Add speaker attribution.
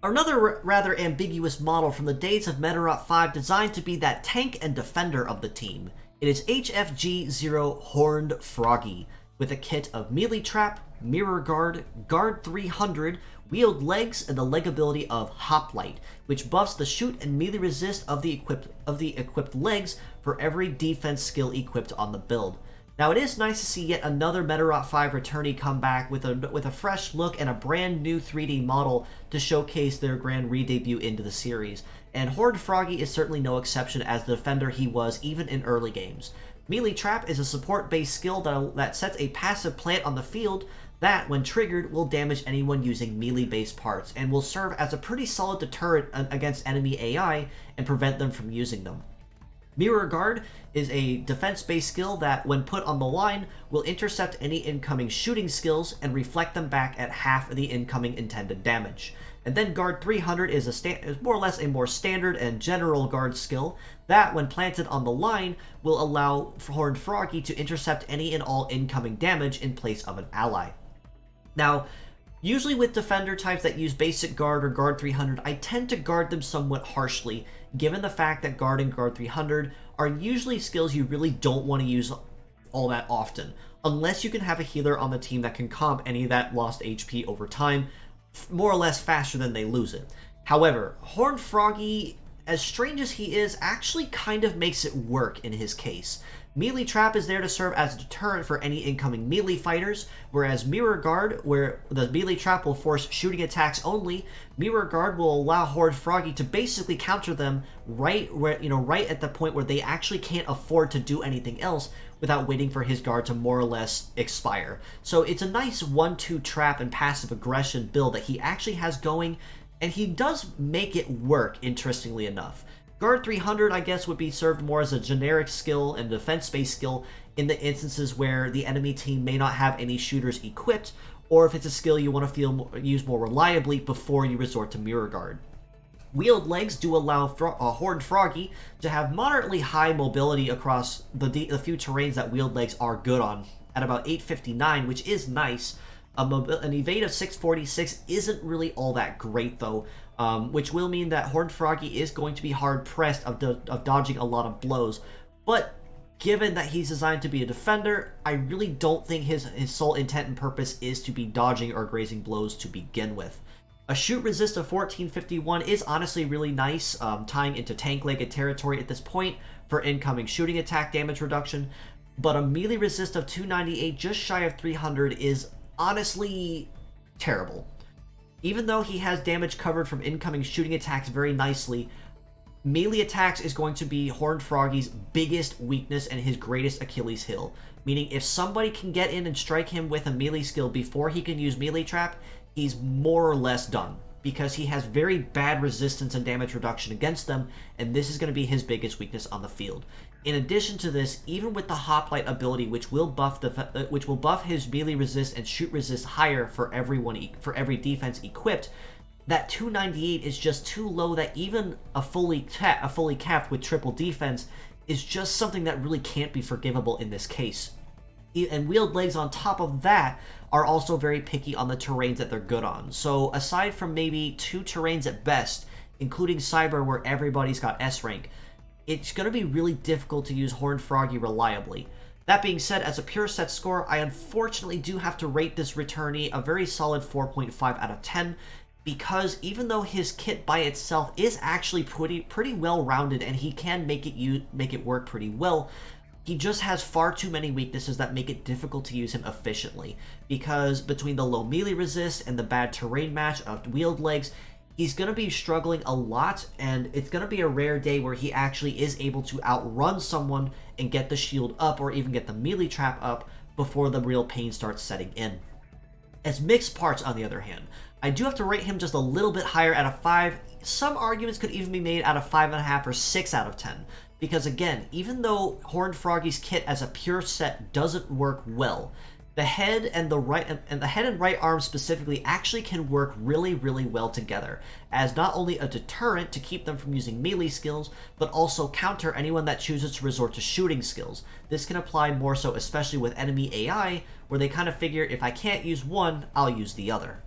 Speaker 1: Another rather ambiguous model from the days of Medarot 5 designed to be that tank and defender of the team. It is HFG00 Horned Froggy, with a kit of melee trap, mirror guard, guard 300, wield legs, and the leg ability of Hoplite, which buffs the shoot and melee resist of the equipped legs for every defense skill equipped on the build. Now, it is nice to see yet another Medarot 5 returnee come back with a fresh look and a brand new 3D model to showcase their grand re-debut into the series, and Horned Froggy is certainly no exception as the defender he was even in early games. Melee Trap is a support-based skill that sets a passive plant on the field that, when triggered, will damage anyone using melee-based parts, and will serve as a pretty solid deterrent against enemy AI and prevent them from using them. Mirror Guard is a defense-based skill that, when put on the line, will intercept any incoming shooting skills and reflect them back at half of the incoming intended damage. And then Guard 300 is more or less a more standard and general guard skill that, when planted on the line, will allow Horned Froggy to intercept any and all incoming damage in place of an ally. Now, usually with defender types that use basic guard or guard 300, I tend to guard them somewhat harshly, given the fact that guard and guard 300 are usually skills you really don't want to use all that often, unless you can have a healer on the team that can comp any of that lost HP over time, more or less faster than they lose it. However, Horned Froggy, as strange as he is, actually kind of makes it work in his case. Melee Trap is there to serve as a deterrent for any incoming melee fighters, whereas Mirror Guard, where the Melee Trap will force shooting attacks only, Mirror Guard will allow Horned Froggy to basically counter them right at the point where they actually can't afford to do anything else without waiting for his guard to more or less expire. So it's a nice 1-2 trap and passive aggression build that he actually has going, and he does make it work, interestingly enough. Guard 300, I guess, would be served more as a generic skill and defense-based skill in the instances where the enemy team may not have any shooters equipped, or if it's a skill you want to use more reliably before you resort to Mirror Guard. Wield legs do allow Horned Froggy to have moderately high mobility across the few terrains that wield legs are good on, at about 859, which is nice. An evade of 646 isn't really all that great, though, which will mean that Horned Froggy is going to be hard-pressed of dodging a lot of blows. But given that he's designed to be a defender, I really don't think his sole intent and purpose is to be dodging or grazing blows to begin with. A shoot resist of 1451 is honestly really nice, tying into tank-legged territory at this point for incoming shooting attack damage reduction, but a melee resist of 298 just shy of 300 is honestly terrible. Even though he has damage covered from incoming shooting attacks very nicely, melee attacks is going to be Horned Froggy's biggest weakness and his greatest Achilles heel, meaning if somebody can get in and strike him with a melee skill before he can use Melee Trap, he's more or less done, because he has very bad resistance and damage reduction against them, and this is going to be his biggest weakness on the field. In addition to this, even with the Hoplite ability, which will buff his melee resist and shoot resist higher for every defense equipped, that 298 is just too low that even a fully capped with triple defense is just something that really can't be forgivable in this case. And wield legs on top of that are also very picky on the terrains that they're good on. So aside from maybe 2 terrains at best, including Cyber where everybody's got S rank, it's going to be really difficult to use Horned Froggy reliably. That being said, as a pure set score, I unfortunately do have to rate this returnee a very solid 4.5 out of 10, because even though his kit by itself is actually pretty well rounded and he can make it work pretty well, he just has far too many weaknesses that make it difficult to use him efficiently, because between the low melee resist and the bad terrain match of wield legs, he's going to be struggling a lot, and it's going to be a rare day where he actually is able to outrun someone and get the shield up or even get the melee trap up before the real pain starts setting in. As mixed parts, on the other hand, I do have to rate him just a little bit higher out of 5. Some arguments could even be made out of 5.5 or 6 out of 10. Because again, even though Horned Froggy's kit as a pure set doesn't work well, the head and right arm specifically actually can work really well together, as not only a deterrent to keep them from using melee skills, but also counter anyone that chooses to resort to shooting skills. This can apply more so especially with enemy AI, where they kind of figure if I can't use one, I'll use the other.